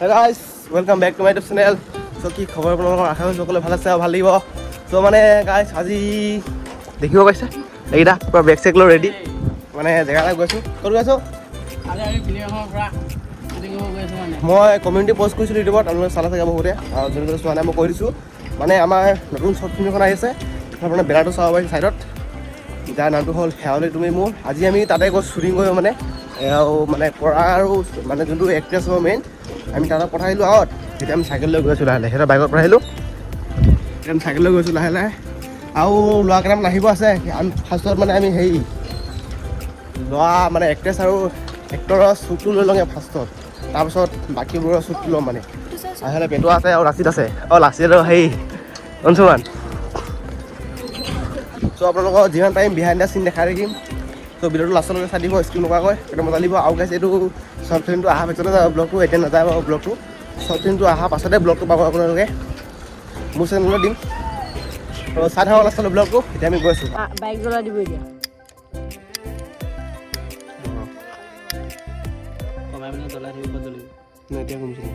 Hey guys, welcome back to my YouTube channel. So কি খবৰ আপোনালোকৰ আশা কৰিছোঁ সকলোৱে ভাল আছে আৰু ভাল লাগিব। So মানে guys আজি দেখিব পাইছে এইটা পুৰা বেক চেক লৈ ৰেডি মানে জেগালৈ গৈছোঁ। ক'ত গৈছোঁ? আজি আমি ফিল্মৰ পৰা শ্বুটিং কৰিব গৈছোঁ মানে। মই কমিউনিটি পষ্ট কৰিছিলোঁ ইউটিউবত আপোনালোকে চালা চাগে বহুতে আৰু যোনবিলাক চোৱা নাই মই কৈ দিছোঁ মানে আমাৰ নতুন শ্বৰ্ট ফিল্ম এখন আহিছে আপোনাৰ বেনাৰটো চাব পাৰিছে ছাইডত যাৰ নামটো হ'ল শেৱালি তুমি মোৰ। আজি আমি তাতে গৈ শ্বুটিং কৰিব মানে আৰু মানে পৰা আৰু মানে যোনটো এক্ট্ৰেছ হ'ব মেইন আমি তাতে পঠাই দিলোঁ আগত তেতিয়া আমি চাইকেল লৈ গৈছোঁ লাহে লাহে সিহঁতৰ বাইকত পঠাইলোঁ তেতিয়া আমি চাইকেল লৈ গৈছোঁ লাহে লাহে আৰু ল'ৰা কেইটামান আহিব আছে আমি ফাৰ্ষ্টত মানে আমি হেৰি ল'ৰা মানে এক্ট্ৰেছ আৰু এক্টৰৰ শ্বুটটো লৈ লওঁগৈ ফাৰ্ষ্টত তাৰপিছত বাকীবোৰৰ শ্বুটটো ল'ম মানে লাহে লাহে পেটুৱা আছে আৰু লাচিত আছে লাচিত আৰু হেৰি অঞ্চুমান চ' আপোনালোকৰ যিমান টাইম বিহাইণ্ড দ্য চিন দেখাই থাকিম চ' ভিডিঅ'টো লাষ্টলৈকে চাই দিব স্কিপ নকৰাকৈ একদম মজা লাগিব আৰু গাইছে এইটো শ্বৰ্ট ফিল্মটো অহাৰ পিছতে যাব ব্লগটো এতিয়া নাযায় বাৰু ব্লগটো শ্বৰ্ট ফিল্মটো অহাৰ পাছতে ব্লগটো পাব আপোনালোকে মোৰ চেনেলত দিম ত' চাই থাকক লাষ্টলৈ ব্লগটো এতিয়া আমি গৈছোঁ বাইক জ্বলাই দিব এতিয়া কমাই মানে জ্বলাই থাকিব জ্বলিব এতিয়া কমিছোঁ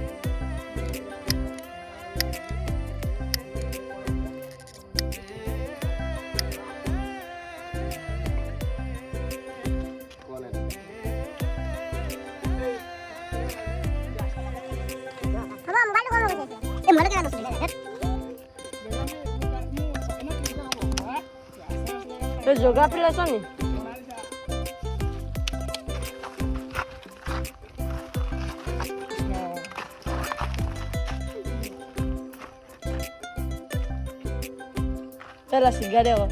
জিঅ'গ্ৰাফী লৈছ নি Pela cigarela.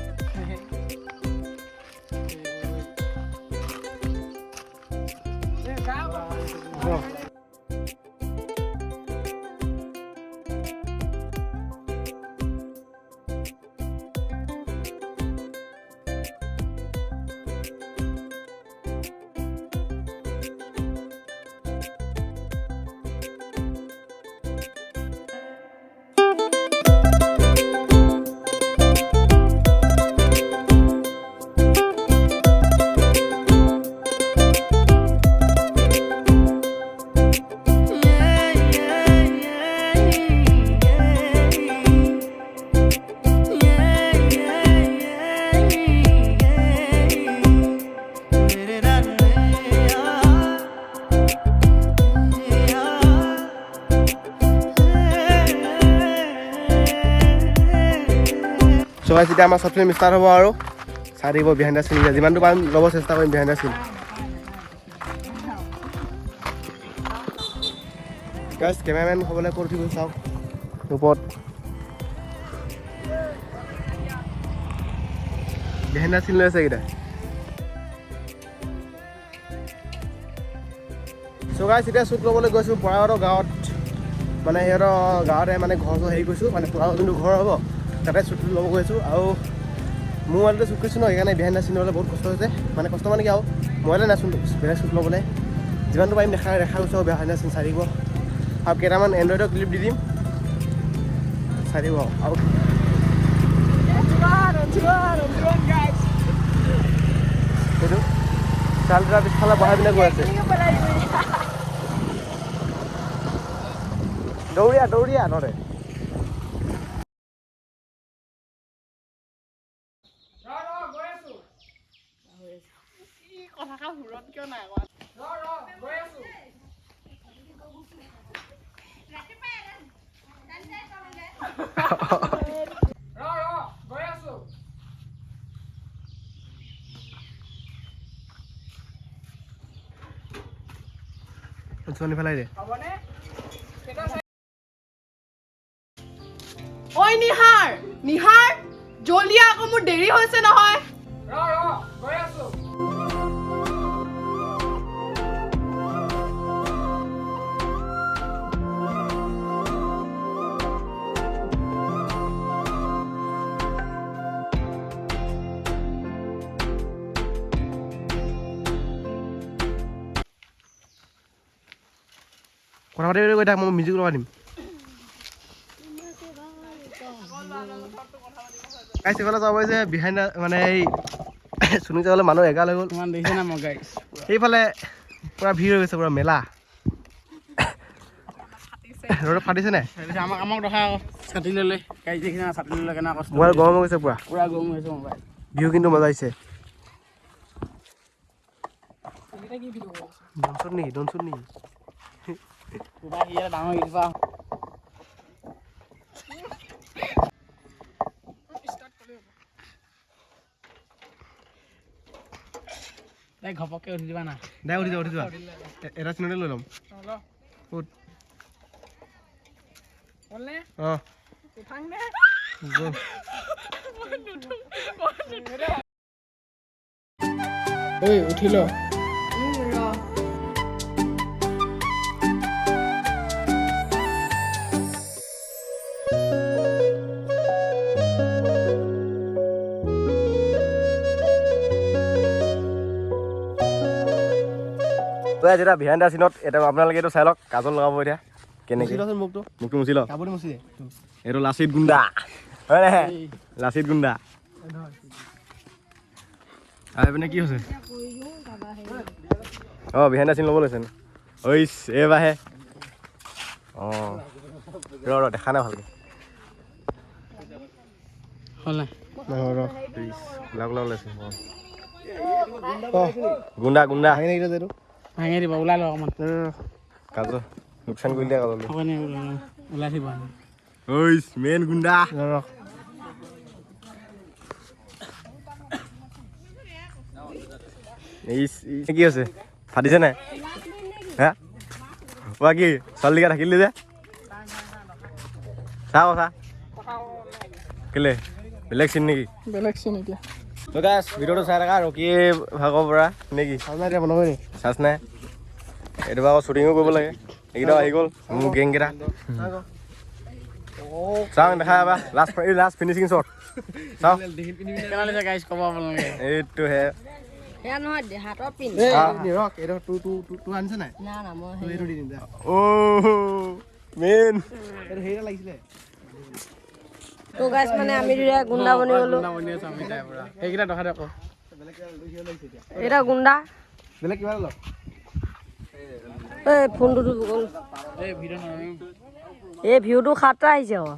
চ' গাইছ এতিয়া আমাৰ শ্বৰ্ট ফিল্ম ষ্টাৰ্ট হ'ব আৰু চাই থাকিব বিহাইণ্ড দ্য চিন যিমানটো পাৰিম ল'ব চেষ্টা কৰিম বিহাইণ্ড দ্য চিন গাইছ কেমেৰামেন হ'বলৈ ক'ত উঠি গৈছে চাওক ওপৰত বিহাইণ্ড দ্য চিন লৈ আছে এইকেইটা চ' গাইছ এতিয়া শ্বুট ল'বলৈ গৈছোঁ পৰাহঁতৰ গাঁৱত মানে সিহঁতৰ গাঁৱতে মানে ঘৰ হেৰি কৰিছোঁ মানে পৰাহঁতৰ যোনটো ঘৰ হ'ব তাতে শ্বুট ল'ব গৈছোঁ আৰু মোৰ মোবাইলতে শ্বুট কৰিছোঁ ন সেইকাৰণে বিহাইণ্ড দ্য চিন হ'লে বহুত কষ্ট হৈছে মানে কষ্ট মানে কি আৰু মোবাইলে নাচোন বেলেগ শ্বুট ল'বলৈ যিমানটো পাৰিম দেখা গৈছোঁ আৰু বিহাইণ্ড দ্য চিন চাই দিব আৰু কেইটামান এণ্ড্ৰইডৰ ক্লিপ দি দিম চাই দিব আৰু সেইটো চাল দুটা পিছফালে বহাই পিনে গৈ আছে দৌৰিয়া দৌৰিয়া নৰে চোৱানি পেলাই দে ঐ নিহাৰ নিহাৰ জলিয়া আকৌ মোৰ দেৰি হৈছে নহয় কথা পাতি গৈ থাক মই মিউজিক লগাই দিম গাইছ এইফালে যাব পাৰিছে বিহাইণ্ড মানে এই শুনি যাবলৈ মানুহ এগাল হৈ গ'ল কিমান দেখিছে না মই গাইছ সেইফালে পুৰা ভিৰ হৈ গৈছে পুৰা মেলা ৰ'দত ফাটিছে নাই আমাক দেখা ছাতি ল'লে গাড়ী দেখিছে না ছাতি ল'লে কেনেকুৱা কষ্ট মোবাইল গৰম হৈ গৈছে পুৰা পুৰা গৰম হৈছে মোবাইল ভিউ কিন্তু মজা আহিছে ডনচুট নেকি পুৰা ইয়াত ডাঙৰ ইৰফা তাই ঘপককে উঠি দিবা না দে উঠি যোৱা এটা চিনতে লৈ ল'ম ক'ত অঁ ঐ উঠি ল যেতিয়া বিহাইণ্ড দ্য চিনত এতিয়া আপোনালোকে এইটো চাই লওক কাজল লগাব এতিয়া কেনেকৈ মুখটো মুচি লওক কাপোৰটো মুচি এইটো লাচিত গুণ্ডা হয় নাই লাচিত গুণ্ডা আৰু এইপিনে কি হৈছে অঁ বিহাইণ্ড দ্য চিন ল'ব লৈছে ঐ এইবাৰহে অঁ ৰ দেখা নাই ভালকৈ হ'ল নাই লগ লৈছে গুণ্ডা গুণ্ডা ভাঙি দিব ওলাই লওক অকণমান কাজল লোকচান কৰি দিয়া কাজল ওলাই দিব ঐ মেইন গুণ্ডা কি হৈছে ফাটিছে নাই হা কোৱা কি ছোৱালীকা থাকিলি যে চা কথা কেলে বেলেগ চিন নেকি বেলেগ চিন এতিয়া ভিডিঅ'টো চাই থাকা ৰকিয়ে ভাগৰ পৰা নেকি চাৰ্জ নাই এইটো আকৌ শ্বুটিঙো কৰিব লাগে এইকেইটা আহি গ'ল মোৰ গেংকেইটা চাওঁ দেখা এবাৰ লাষ্ট ফিনিচিং শ্বট চাওঁ এইটোহে মেইন তো গাইস মানে আমি দুটা গুন্ডা বনি গলো সেইকেইটা দেখা দেখো এটা গুন্ডা বেলেগ কিবা লওক এই ফোনটো গ'ল এই ভিডিঅ' নহয় এই ভিউটো খাতৰা আহিছে আকৌ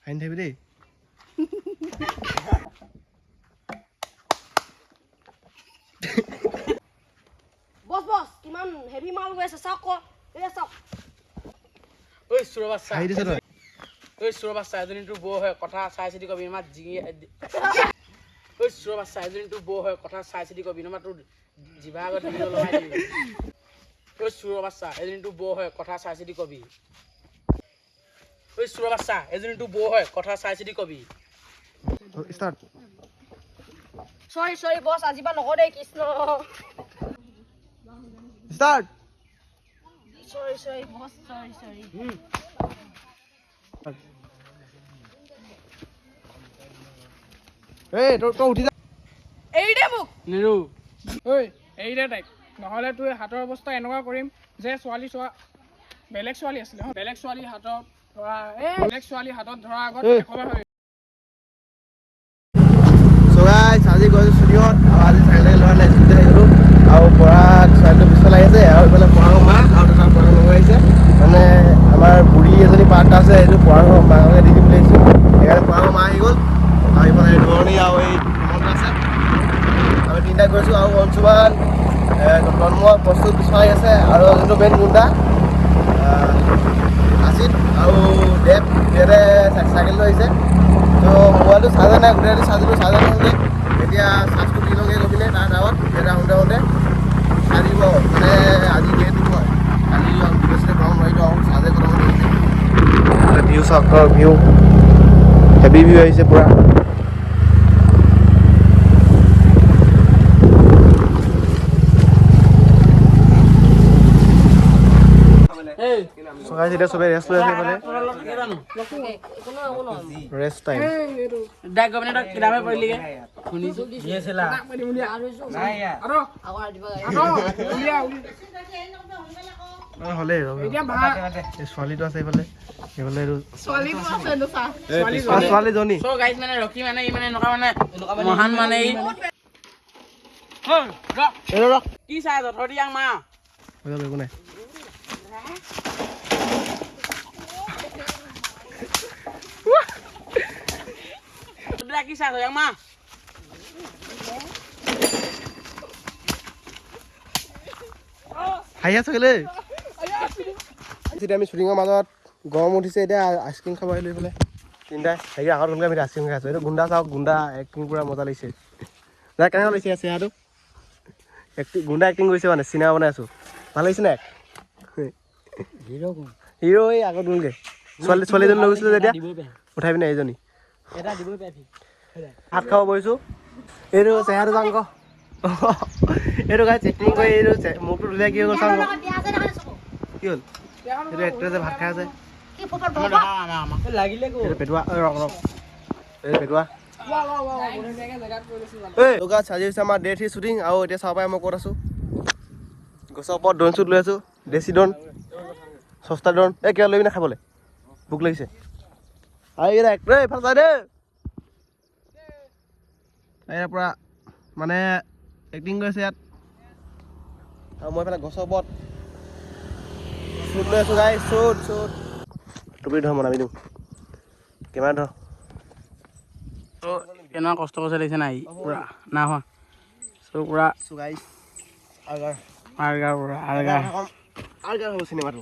আনি থাকিবি দেই বস বস কিমান হেভি মাল গৈ আছে চাওক এই চাওক ঐ চুৰ বাচ্চা ঐ চুৰ বাচ্চা এজনী তোৰ বৌ হয় কথা চাই চিতি কবি নমা জিঙি ঐ চুৰ বাচ্চা এজনী তোৰ বৌ হয় কথা চাই চিতি কবি নমা তোৰ জিভা আগত ভিডিঅ' লগাই দিবি ঐ চুৰ বাচ্চা এজনী তোৰ বৌ হয় কথা চাই চিতি কবি ঐ চুৰ বাচ্চা এজনী তোৰ বৌ হয় কথা চাই চিতি কবি ষ্টাৰ্ট সৰি বস আজিবা নকওঁ দেই কৃষ্ণ ষ্টাৰ্ট সৰি বস সৰি এই তই উঠি যা এৰি দে মোক নিৰু ঐ এৰি দে তাইক নহ'লে তোৰ হাতৰ অৱস্থা এনেকুৱা কৰিম যে ছোৱালী চোৱা বেলেগ ছোৱালী আছিলে বেলেগ ছোৱালী হাতত ধৰা আগত এশবাৰ ভাবি চ' গাইছ আজি গৈছোঁ ষ্টুডিঅ'ত আৰু আজি চাৰিটাকে ল'ৰা নাই স্কুটি আহি গ'লোঁ আৰু পঢ়াত ছোৱালীটো পিছফালে আহিছে আৰু এইফালে পঢ়াৰ মা আৰু তাৰ পঢ়াৰ লগৰ আহিছে মানে আমাৰ বুঢ়ী এজনী পাৰ্ট আছে সেইটো পঢ়াৰ মাকে দি দিম বুলি আহিছোঁ সেইকাৰণে পঢ়াৰ মা আহি গ'ল আৰু এইফালে ধৰণী আৰু এই হিমন্ত আছে আমি তিনিটা গৈছোঁ আৰু অঞ্চুমান জন্ম প্ৰস্তুত পিছফালে আছে আৰু যোনটো মেইন গুণ্ডা আছিল আৰু দেৱ সিহঁতে চাইকেল লৈ আহিছে তো মোবাইলটো চাৰ্জাৰ নাই গোটেই ৰাতি চাৰ্জ নহ'লে এতিয়া চাৰ্জটো দি লওঁগৈ গৈ পিনে তাৰ আগত এতিয়া আহোঁতে চাৰ্জ দিব মানে আজি যিহেতু হয় কালি বেছিকৈ গৰম নোৱাৰিলোঁ আৰু চাৰ্জে গৰম হৈছে ভিউ চাওক ভিউ হেভি ভিউ আহিছে পূৰা চকাই যেতিয়া চবে ৰেষ্ট লৈ আছে মানে ৰেষ্ট টাইম ডাক গমনে তই কিতাপে পঢ়িলিগে শুনিছো হ'লে ছোৱালীটো আছে এইফালে ছোৱালীজনী চ' গাইজ মানে ৰকি মানে ই মানে এনেকুৱা মানে মহান মানে ই ৰ কি চাই আছ থৈ দিয়াং মা একো নাই কি চাই আছ ইয়াং মা হাঁহি আছো কেলে এতিয়া আমি শ্বুটিঙৰ মাজত গৰম উঠিছে এতিয়া আইচক্ৰীম খাব আহিলোঁ এইফালে তিনিটাই হেৰি আগত গ'লে আমি আইচক্ৰীম খাই আছোঁ এইটো গুণ্ডা চাওক গুণ্ডা এক্টিং পূৰা মজা লাগিছে দাদা কেনেকুৱা লাগিছে চেহাৰাটো গুণ্ডা এক্টিং কৰিছে মানে চিনেমা বনাই আছোঁ ভাল লাগিছে নাই হিৰো এই আগত গ'লগৈ ছোৱালীজনী লৈ গৈছিলোঁ যেতিয়া উঠাই পিনে এইজনী ভাত খাব বহিছোঁ এইটো চেহেৰাটো যাওঁ আকৌ এইটো গাই এক্টিং কৰি এইটো মুখটো ধুলে কি হৈ গ'ল চাওঁ কি হ'ল এইটো এক্ট্ৰেছে ভাত খাই আছে এইটো পেটুৱা ৰং এইটো পেটুৱা আজি হৈছে আমাৰ ডে 3 শ্বুটিং আৰু এতিয়া চাব পাৰে মই ক'ত আছোঁ গছৰ ওপৰত ড্ৰোন শ্বুট লৈ আছোঁ দেশী ড্ৰোন সস্তা ড্ৰোন এই কিবা লৈ পিনে খাবলৈ ভোক লাগিছে আৰু এইকেইটা এক্টৰ এইফালে চাই দেই ইয়াৰ পৰা মানে এক্টিং কৰি আছে ইয়াত আৰু মই এইফালে গছৰ ওপৰত শ্বুট লৈ আছোঁ গাই শ্বুট টুপি ধৰ মই নামি দিওঁ কেমেৰা ধৰ কেনেকুৱা কষ্ট কৰিছে লাগিছে নাই পুৰা না হোৱা চ' পুৰা গাই আগাৰ পুৰা আলগা হ'ব চিনেমাটো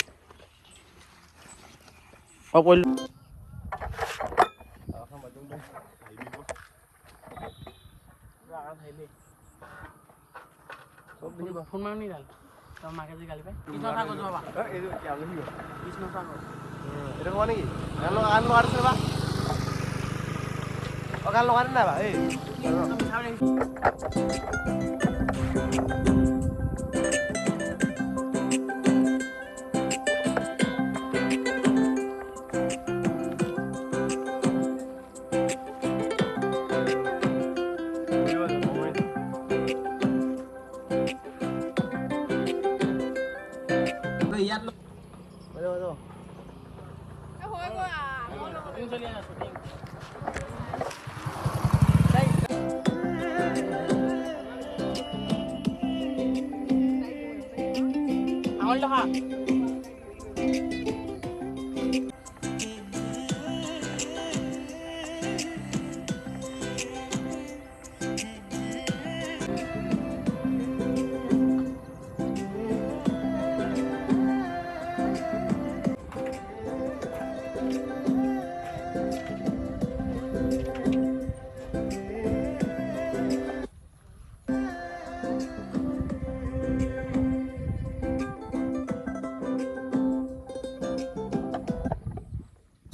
অঁ কৰিলোঁ ফোন মাৰি গাল তই মাকে যে গালি পাই কৃষ্ণ চাহ কৈছোঁ বাবা কৃষ্ণ চাহ কৰ এইটো ক'ব নেকি গান লগাই দিছে বা অঁ গান লগাই নাই বা এই আঙুলি টকা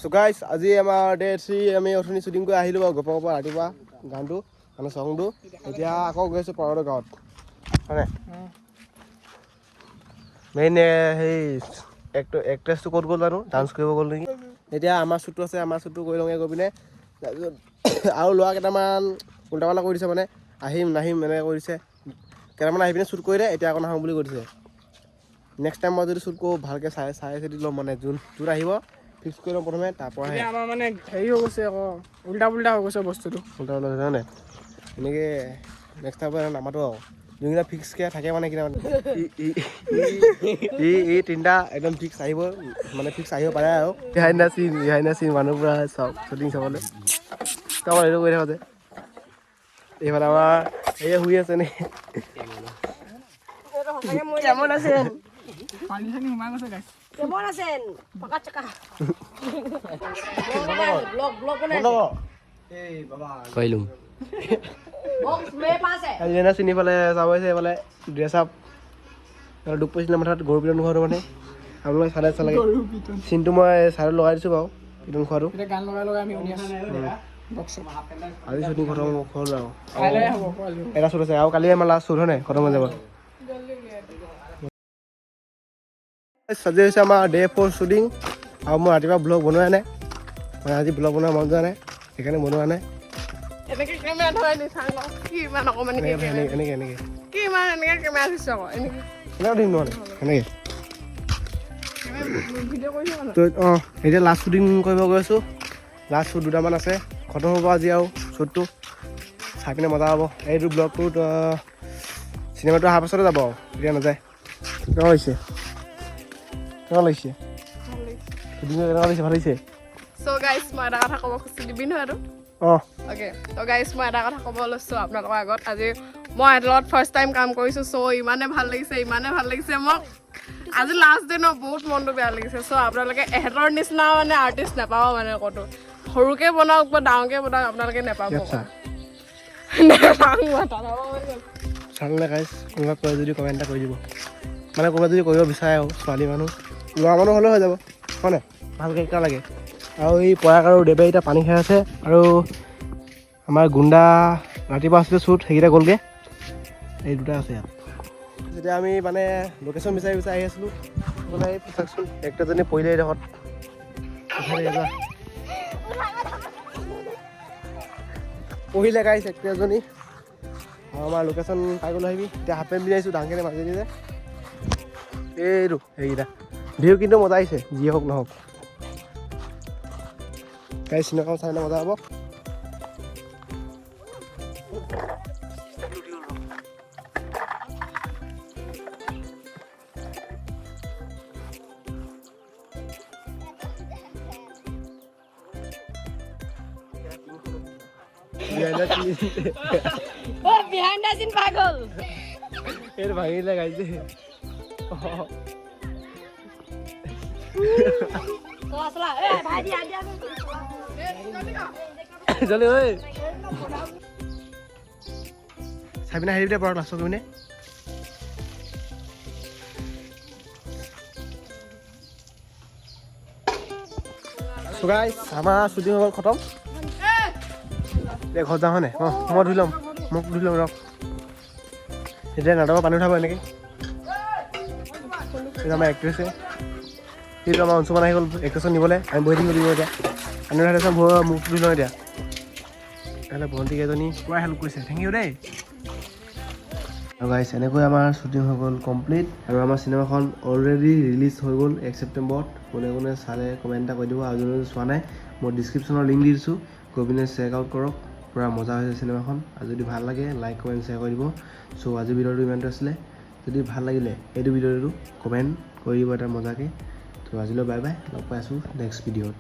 So guys, আজি আমাৰ ডে 3 আমি অথনি শ্বুটিং কৰি আহিলোঁ বাৰু গপৰ পৰা ৰাতিপুৱা গানটো মানে চংটো এতিয়া আকৌ গৈ আছোঁ পাহাৰৰ গাঁৱত হয়নে মেইন সেই এক্ট্ৰেছটো ক'ত গ'ল জানো ডান্স কৰিব গ'ল নেকি এতিয়া আমাৰ শ্বুটটো আছে আমাৰ শ্বুটটো কৰি লওঁগৈ গৈ পিনে তাৰপিছত আৰু ল'ৰা কেইটামান উল্টা পাল্টা কৰি দিছে মানে আহিম নাহিম এনেকৈ কৰিছে কেইটামান আহি পিনে শ্বুট কৰি দে এতিয়া আকৌ নাহোঁ বুলি কৈ দিছে নেক্সট টাইম মই যদি শ্বুট কৰোঁ ভালকৈ চাই চিতি ল'ম মানে যোন আহিব ফিক্স কৰি ল'ম প্ৰথমে তাৰপৰাহে আমাৰ মানে হেৰি হৈ গৈছে আকৌ উল্টা পুল্টা হৈ গৈছে বস্তুটো উল্টা উল্টা হৈছে মানে এনেকৈ নেক্সট টাইম নামাতো আৰু যোনকেইটা ফিক্সকৈ থাকে মানে কেইটা ই তিনিটা একদম ফিক্স আহিব মানে ফিক্স আহিব পাৰে আৰু ৰিহাই নাচিন মানুহ পূৰা চাওক শ্বুটিং চাবলৈ আমাৰ এইটো কৰি থাকোঁ যে এইফালে আমাৰ এই শুই আছে নে কেমন আছে পানী চানী সোমাই গৈছে গাইছ কেমন আছেন পকা চকা ব্লগ বনাই পাৰিলোঁ বক্স মে পাস है আজিনা চিনি পালে চাব আহিছে এইফালে ড্ৰেছ আপ দুখ পাইছিলে মাথাত গৰু পিটন খোৱাটো মানে আপোনালোকে চালে চালাগে চিনটো মই চাইডত লগাই দিছোঁ বাৰু পিটন খোৱাটো এতিয়া গান লগাই লগাই আমি শুনি আছোঁ বক্সত আজি শ্বুটিং খতম হ'ল আৰু কাইলৈ হ'ব পোৱালি এটা শ্বুট আছে আৰু কালি আমাৰ লাষ্ট শ্বুট হয় নাই খতম হৈ যাব আজি হৈছে আমাৰ ডে 4 শ্বুটিং আৰু মই ৰাতিপুৱা ব্লগ বনোৱা নাই মানে আজি ব্লগ বনোৱা মন যোৱা নাই সেইকাৰণে বনোৱা নাই এনেকে কেমেৰা ধৰাই নিচাং কি ইমান অকণমানি এনেকৈ কি ইমান এনেকে কেমেৰা দিছ আকৌ এনেকে দিম নহ'লে সেনেকৈ ভিডিঅ' কৰিছে মানে তো অঁ এতিয়া লাষ্ট শ্বুটিং কৰিব গৈ আছোঁ লাষ্ট শ্বুট দুটামান আছে খতম হ'ব আজি আৰু শ্বুটটো চাই পিনে মজা হ'ব এইটো ব্লগটোত চিনেমাটো অহাৰ পাছতে যাব এতিয়া নাযায় কেনেকুৱা লাগিছে কেনেকুৱা লাগিছে কেনেকুৱা লাগিছে ভাল লাগিছে চ' গাইজ মই এটা কথা ক'ব খুজি দিবি নহয় আৰু অঁ অ'কে ত' গাইজ মই এটা কথা ক'ব লৈছোঁ আপোনালোকৰ আগত আজি মই এহেঁতৰ লগত ফাৰ্ষ্ট টাইম কাম কৰিছোঁ চ' ইমানে ভাল লাগিছে মোক আজি লাষ্ট ডে ন বহুত মনটো বেয়া লাগিছে চ' আপোনালোকে এহেঁতৰ নিচিনা মানে আৰ্টিষ্ট নাপাব মানে ক'তো সৰুকৈ বনাওক বা ডাঙৰকৈ বনাওক আপোনালোকে নাপাব চালে গাইজ কোনোবা কয় যদি কমেণ্ট এটা কৰি দিব মানে কোনোবা যদি কৰিব বিচাৰে আৰু ছোৱালী মানুহ ল'ৰা মানুহ হ'লেও হৈ যাব হয় নাই ভালকৈ এটা লাগে আৰু এই পৰাগ আৰু দেৱে এতিয়া পানী খাই আছে আৰু আমাৰ গুণ্ডা ৰাতিপুৱা আছিলে শ্বুট সেইকেইটা গ'লগৈ এই দুটা আছে ইয়াত যেতিয়া আমি মানে লোকেশ্যন বিচাৰি আহি আছিলোঁ মানে চাওকচোন এক্টৰজনী পৰিলে এইডোখৰত পঢ়িলে গাইছ এক্টৰজনী আমাৰ লোকেশ্যন পাই গ'লো আহিবি এতিয়া হাফ পেণ্ট পিন্ধি আহিছোঁ ডাঙৰকৈ মাজেদি যে এইটো সেইকেইটা ভিউ কিন্তু মজা আহিছে যি হওক নহওক গাইছ চিনেমাখন চাই মজা হ'ব বিহাইণ্ড দ্য চিন পাগল এইটো ভাঙিলে গাইছে চলা এ ভাই দিয়া জলদি ঐ চাই পিনে হেৰি পৰা লাষ্টত পিনে গাইছ আমাৰ শ্বুটিং হৈ গ'ল খতম এতিয়া ঘৰত যাওঁ হয়নে অঁ মই ধুই ল'ম মোক ধুই ল'ম ৰখ এতিয়া নাটকৰ পানী উঠাব এনেকৈ এইটো আমাৰ এক্ট্ৰেছে সেইটো আমাৰ অংশুমান আহি গ'ল এক্ট্ৰেছত নিবলৈ আমি বহি থাকিব লাগিব এতিয়া পানী উঠাই দিছোঁ মোক ধুই লওঁ এতিয়া তেতিয়াহ'লে ভণ্টিকেইজনী পুৰা হেল্প কৰিছে থেংক ইউ দেই আৰু গাইছ এনেকৈ আমাৰ শ্বুটিং হৈ গ'ল কমপ্লিট আৰু আমাৰ চিনেমাখন অলৰেডি ৰিলিজ হৈ গ'ল 1 ছেপ্টেম্বৰত কোনে কোনে চালে কমেণ্ট এটা কৰি দিব আৰু যোনে চোৱা নাই মই ডিছক্ৰিপশ্যনৰ লিংক দি দিছোঁ গৈ পিনে চেক আউট কৰক পূৰা মজা হৈছে চিনেমাখন আৰু যদি ভাল লাগে লাইক কমেণ্ট শ্বেয়াৰ কৰি দিব চ' আজিৰ ভিডিঅ'টো ইমানটো আছিলে যদি ভাল লাগিলে এইটো ভিডিঅ'টো কমেণ্ট কৰি দিব এটা মজাকৈ ত' আজিলৈ বাই বাই লগ পাই আছোঁ নেক্সট ভিডিঅ'ত